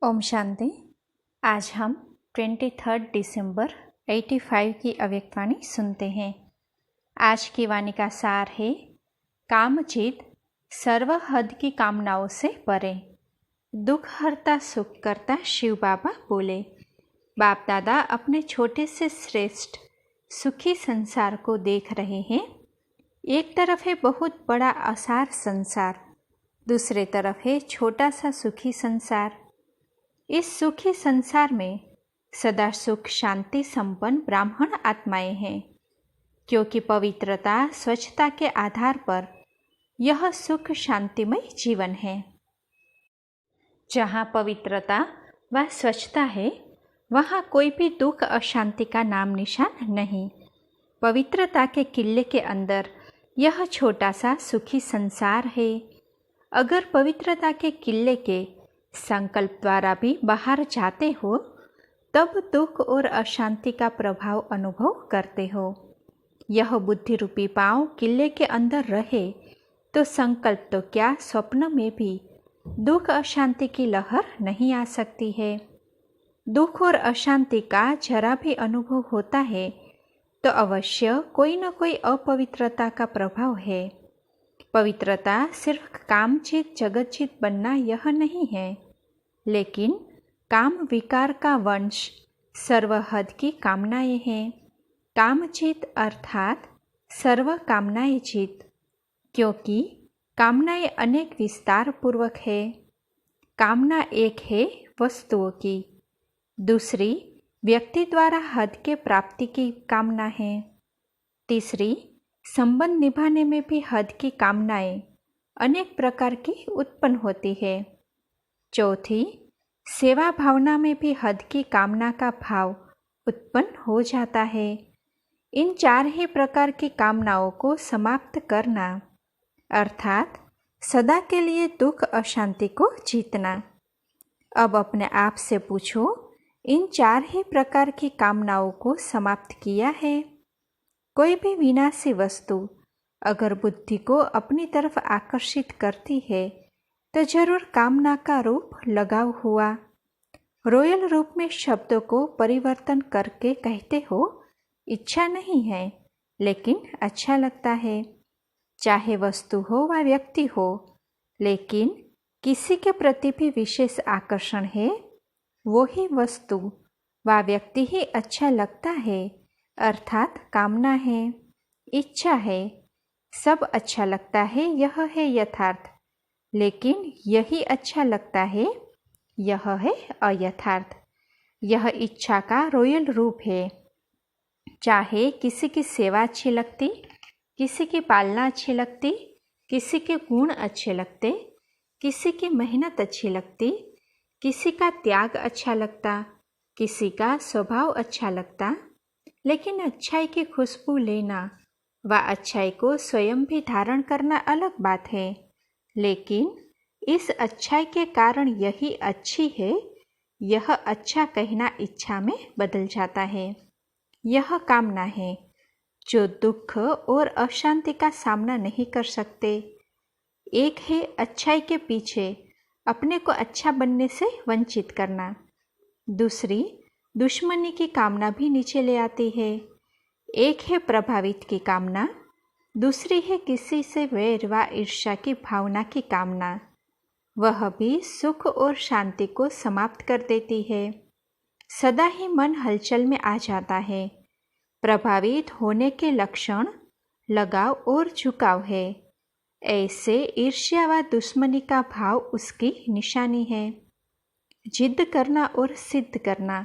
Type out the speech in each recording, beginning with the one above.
ओम शांति। आज हम 23 दिसंबर 85 की अव्यक्तवाणी सुनते हैं। आज की वाणी का सार है, कामचित सर्व हद की कामनाओं से परे। दुख हरता सुख करता शिव बाबा बोले। बाप दादा अपने छोटे से श्रेष्ठ सुखी संसार को देख रहे हैं। एक तरफ है बहुत बड़ा असार संसार, दूसरे तरफ है छोटा सा सुखी संसार। इस सुखी संसार में सदा सुख शांति संपन्न ब्राह्मण आत्माएं हैं, क्योंकि पवित्रता स्वच्छता के आधार पर यह सुख शांतिमय जीवन है। जहाँ पवित्रता व स्वच्छता है, वहाँ कोई भी दुख अशांति का नाम निशान नहीं। पवित्रता के किले के अंदर यह छोटा सा सुखी संसार है। अगर पवित्रता के किले के संकल्प द्वारा भी बाहर जाते हो, तब दुख और अशांति का प्रभाव अनुभव करते हो। यह बुद्धि रूपी पांव किले के अंदर रहे तो संकल्प तो क्या, स्वप्न में भी दुख अशांति की लहर नहीं आ सकती है। दुख और अशांति का जरा भी अनुभव होता है तो अवश्य कोई न कोई अपवित्रता का प्रभाव है। पवित्रता सिर्फ कामचित जगतचित बनना यह नहीं है, लेकिन काम विकार का वंश सर्वहद की कामनाएं हैं। कामचित अर्थात सर्व कामनाएं चित, क्योंकि कामनाएं अनेक विस्तार पूर्वक है। कामना एक है वस्तुओं की, दूसरी व्यक्ति द्वारा हद के प्राप्ति की कामना है, तीसरी संबंध निभाने में भी हद की कामनाएं अनेक प्रकार की उत्पन्न होती है, चौथी सेवा भावना में भी हद की कामना का भाव उत्पन्न हो जाता है। इन चार ही प्रकार की कामनाओं को समाप्त करना अर्थात सदा के लिए दुख अशांति को जीतना। अब अपने आप से पूछो, इन चार ही प्रकार की कामनाओं को समाप्त किया है? कोई भी विनाशी वस्तु अगर बुद्धि को अपनी तरफ आकर्षित करती है तो जरूर कामना का रूप लगाव हुआ। रॉयल रूप में शब्दों को परिवर्तन करके कहते हो, इच्छा नहीं है लेकिन अच्छा लगता है। चाहे वस्तु हो व व्यक्ति हो, लेकिन किसी के प्रति भी विशेष आकर्षण है, वो ही वस्तु व व्यक्ति ही अच्छा लगता है, अर्थात कामना है, इच्छा है। सब अच्छा लगता है, यह है यथार्थ, लेकिन यही अच्छा लगता है, यह है अयथार्थ। यह इच्छा का रॉयल रूप है। चाहे किसी की सेवा अच्छी लगती, किसी की पालना अच्छी लगती, किसी के गुण अच्छे लगते, किसी की मेहनत अच्छी लगती, किसी का त्याग अच्छा लगता, किसी का स्वभाव अच्छा लगता, लेकिन अच्छाई की खुशबू लेना व अच्छाई को स्वयं भी धारण करना अलग बात है। लेकिन इस अच्छाई के कारण यही अच्छी है, यह अच्छा कहना इच्छा में बदल जाता है। यह कामना है जो दुख और अशांति का सामना नहीं कर सकते। एक है अच्छाई के पीछे अपने को अच्छा बनने से वंचित करना, दूसरी दुश्मनी की कामना भी नीचे ले आती है। एक है प्रभावित की कामना, दूसरी है किसी से वैर व ईर्ष्या की भावना की कामना। वह भी सुख और शांति को समाप्त कर देती है। सदा ही मन हलचल में आ जाता है। प्रभावित होने के लक्षण लगाव और झुकाव है। ऐसे ईर्ष्या व दुश्मनी का भाव उसकी निशानी है। जिद करना और सिद्ध करना,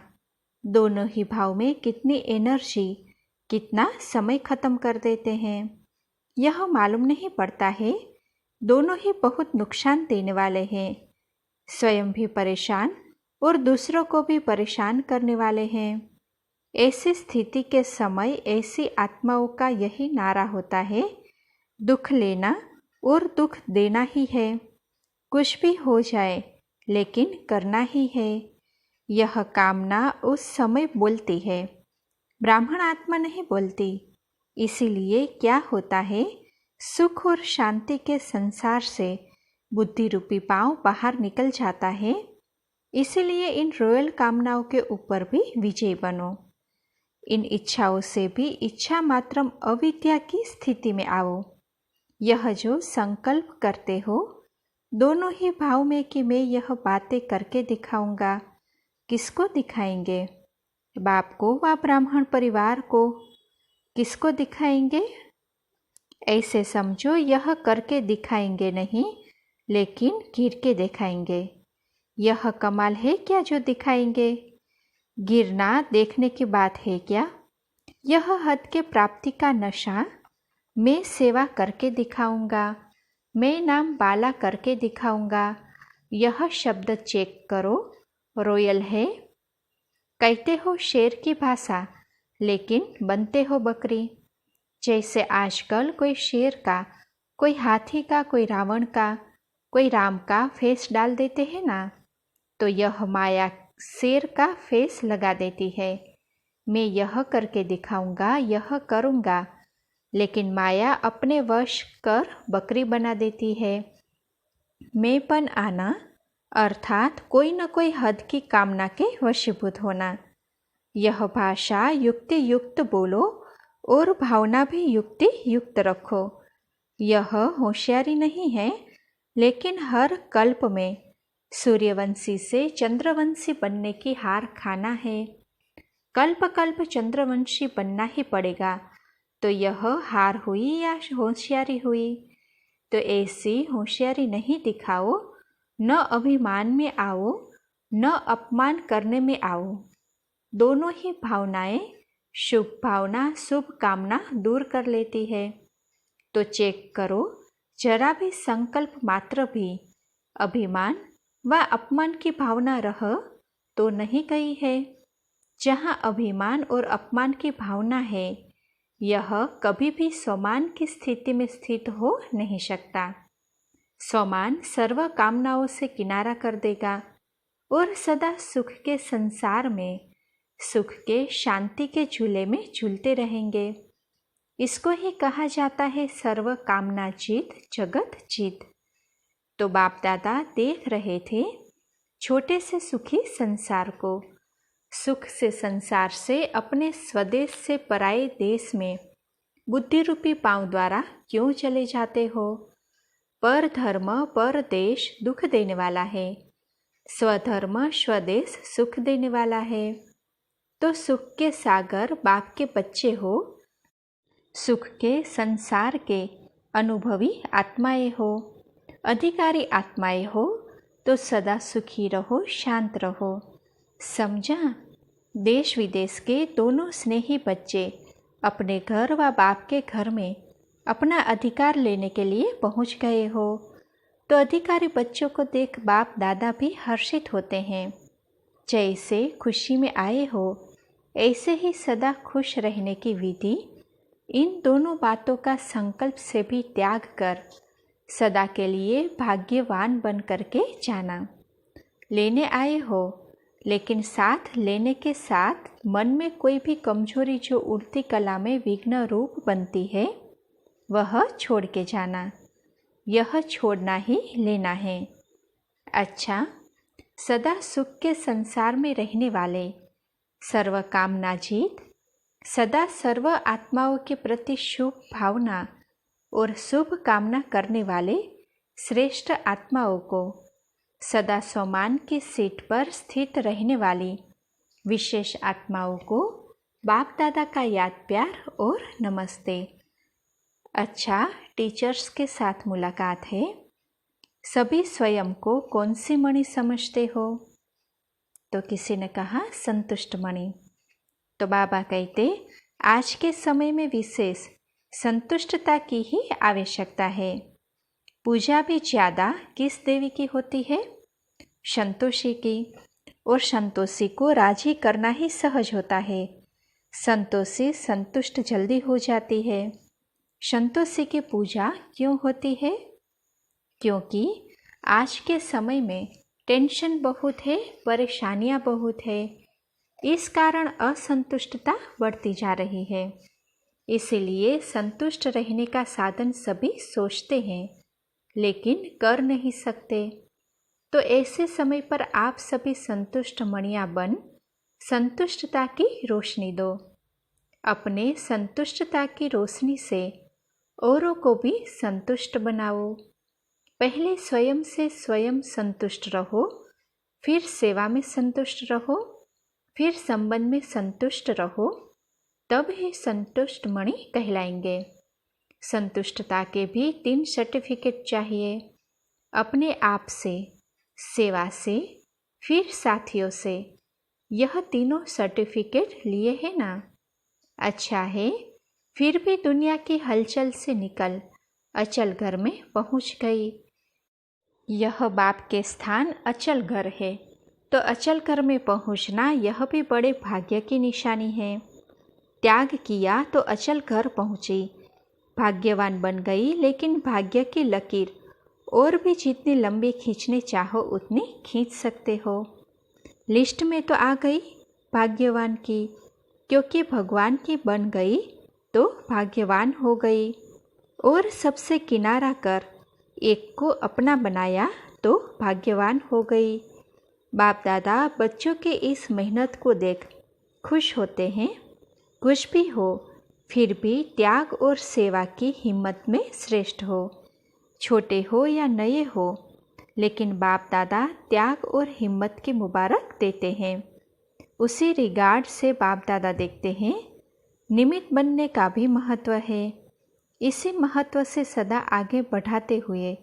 दोनों ही भाव में कितनी एनर्जी, कितना समय खत्म कर देते हैं, यह मालूम नहीं पड़ता है। दोनों ही बहुत नुकसान देने वाले हैं। स्वयं भी परेशान और दूसरों को भी परेशान करने वाले हैं। ऐसी स्थिति के समय ऐसी आत्माओं का यही नारा होता है, दुख लेना और दुख देना ही है। कुछ भी हो जाए लेकिन करना ही है। यह कामना उस समय बोलती है, ब्राह्मण आत्मा नहीं बोलती। इसीलिए क्या होता है, सुख और शांति के संसार से बुद्धि रूपी पांव बाहर निकल जाता है इसीलिए इन रॉयल कामनाओं के ऊपर भी विजयी बनो। इन इच्छाओं से भी इच्छा मात्रम अविद्या की स्थिति में आओ। यह जो संकल्प करते हो दोनों ही भाव में कि मैं यह बातें करके दिखाऊंगा, किसको दिखाएंगे? बाप को व ब्राह्मण परिवार को? किसको दिखाएंगे? ऐसे समझो यह करके दिखाएंगे नहीं, लेकिन गिर के दिखाएंगे। यह कमाल है क्या जो दिखाएंगे? गिरना देखने की बात है क्या? यह हद के प्राप्ति का नशा। मैं सेवा करके दिखाऊंगा, मैं नाम बाला करके दिखाऊंगा। यह शब्द चेक करो, रॉयल है। कहते हो शेर की भाषा, लेकिन बनते हो बकरी। जैसे आजकल कोई शेर का, कोई हाथी का, कोई रावण का, कोई राम का फेस डाल देते हैं ना, तो यह माया शेर का फेस लगा देती है। मैं यह करके दिखाऊंगा, यह करूंगा, लेकिन माया अपने वश कर बकरी बना देती है। मैंपन आना अर्थात कोई न कोई हद की कामना के वशीभूत होना। यह भाषा युक्ति युक्त बोलो और भावना भी युक्ति युक्त रखो। यह होशियारी नहीं है, लेकिन हर कल्प में सूर्यवंशी से चंद्रवंशी बनने की हार खाना है। कल्प कल्प चंद्रवंशी बनना ही पड़ेगा। तो यह हार हुई या होशियारी हुई? तो ऐसी होशियारी नहीं दिखाओ। न अभिमान में आओ, न अपमान करने में आओ। दोनों ही भावनाएं शुभ भावना शुभ कामना दूर कर लेती है। तो चेक करो, जरा भी संकल्प मात्र भी अभिमान व अपमान की भावना रह तो नहीं गई है। जहाँ अभिमान और अपमान की भावना है, यह कभी भी स्वमान की स्थिति में स्थित हो नहीं सकता। स्वमान सर्व कामनाओं से किनारा कर देगा और सदा सुख के संसार में, सुख के शांति के झूले में झूलते रहेंगे। इसको ही कहा जाता है सर्व कामना जीत, जगत जीत। तो बाप दादा देख रहे थे छोटे से सुखी संसार को। सुख से संसार से अपने स्वदेश से पराये देश में बुद्धि रूपी पांव द्वारा क्यों चले जाते हो? पर धर्म पर देश दुख देने वाला है, स्वधर्म स्वदेश सुख देने वाला है। तो सुख के सागर बाप के बच्चे हो, सुख के संसार के अनुभवी आत्माएं हो, अधिकारी आत्माएं हो। तो सदा सुखी रहो, शांत रहो। समझा? देश विदेश के दोनों स्नेही बच्चे अपने घर व बाप के घर में अपना अधिकार लेने के लिए पहुंच गए हो। तो अधिकारी बच्चों को देख बाप दादा भी हर्षित होते हैं। जैसे खुशी में आए हो, ऐसे ही सदा खुश रहने की विधि, इन दोनों बातों का संकल्प से भी त्याग कर सदा के लिए भाग्यवान बन करके जाना। लेने आए हो, लेकिन साथ लेने के साथ मन में कोई भी कमजोरी जो उड़ती कला में विघ्न रूप बनती है, वह छोड़ के जाना। यह छोड़ना ही लेना है। अच्छा, सदा सुख के संसार में रहने वाले, सर्व कामना जीत, सदा सर्व आत्माओं के प्रति शुभ भावना और शुभ कामना करने वाले श्रेष्ठ आत्माओं को, सदा स्वमान की सीट पर स्थित रहने वाली विशेष आत्माओं को बाप दादा का याद प्यार और नमस्ते। अच्छा, टीचर्स के साथ मुलाकात है। सभी स्वयं को कौन सी मणि समझते हो? तो किसी ने कहा संतुष्ट मणि। तो बाबा कहते आज के समय में विशेष संतुष्टता की ही आवश्यकता है। पूजा भी ज़्यादा किस देवी की होती है? संतोषी की। और संतोषी को राजी करना ही सहज होता है। संतोषी संतुष्ट जल्दी हो जाती है। संतोषी की पूजा क्यों होती है? क्योंकि आज के समय में टेंशन बहुत है, परेशानियां बहुत है। इस कारण असंतुष्टता बढ़ती जा रही है। इसीलिए संतुष्ट रहने का साधन सभी सोचते हैं, लेकिन कर नहीं सकते। तो ऐसे समय पर आप सभी संतुष्ट मणियाँ बन संतुष्टता की रोशनी दो। अपने संतुष्टता की रोशनी से औरों को भी संतुष्ट बनाओ। पहले स्वयं से स्वयं संतुष्ट रहो, फिर सेवा में संतुष्ट रहो, फिर संबंध में संतुष्ट रहो, तब ही संतुष्ट मणि कहलाएंगे। संतुष्टता के भी 3 सर्टिफिकेट चाहिए, अपने आप से, सेवा से, फिर साथियों से। यह तीनों सर्टिफिकेट लिए हैं ना? अच्छा है, फिर भी दुनिया की हलचल से निकल अचल घर में पहुंच गई। यह बाप के स्थान अचल घर है, तो अचल घर में पहुंचना यह भी बड़े भाग्य की निशानी है। त्याग किया तो अचल घर पहुंची, भाग्यवान बन गई। लेकिन भाग्य की लकीर और भी जितनी लंबी खींचने चाहो उतनी खींच सकते हो। लिस्ट में तो आ गई भाग्यवान की, क्योंकि भगवान की बन गई तो भाग्यवान हो गई। और सबसे किनारा कर एक को अपना बनाया तो भाग्यवान हो गई। बाप दादा बच्चों के इस मेहनत को देख खुश होते हैं। कुछ भी हो, फिर भी त्याग और सेवा की हिम्मत में श्रेष्ठ हो। छोटे हो या नए हो, लेकिन बाप दादा त्याग और हिम्मत की मुबारक देते हैं। उसी रिगार्ड से बाप दादा देखते हैं निमित्त बनने का भी महत्व है। इसी महत्व से सदा आगे बढ़ाते हुए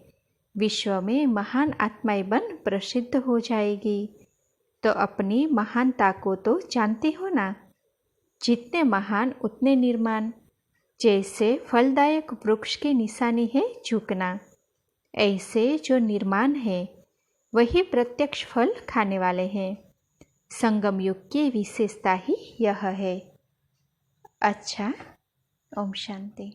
विश्व में महान आत्माएं बन प्रसिद्ध हो जाएगी। तो अपनी महानता को तो जानती हो ना? जितने महान उतने निर्माण। जैसे फलदायक वृक्ष की निशानी है झुकना, ऐसे जो निर्माण है वही प्रत्यक्ष फल खाने वाले हैं। संगम युग की विशेषता ही यह है। अच्छा, ओम शांति।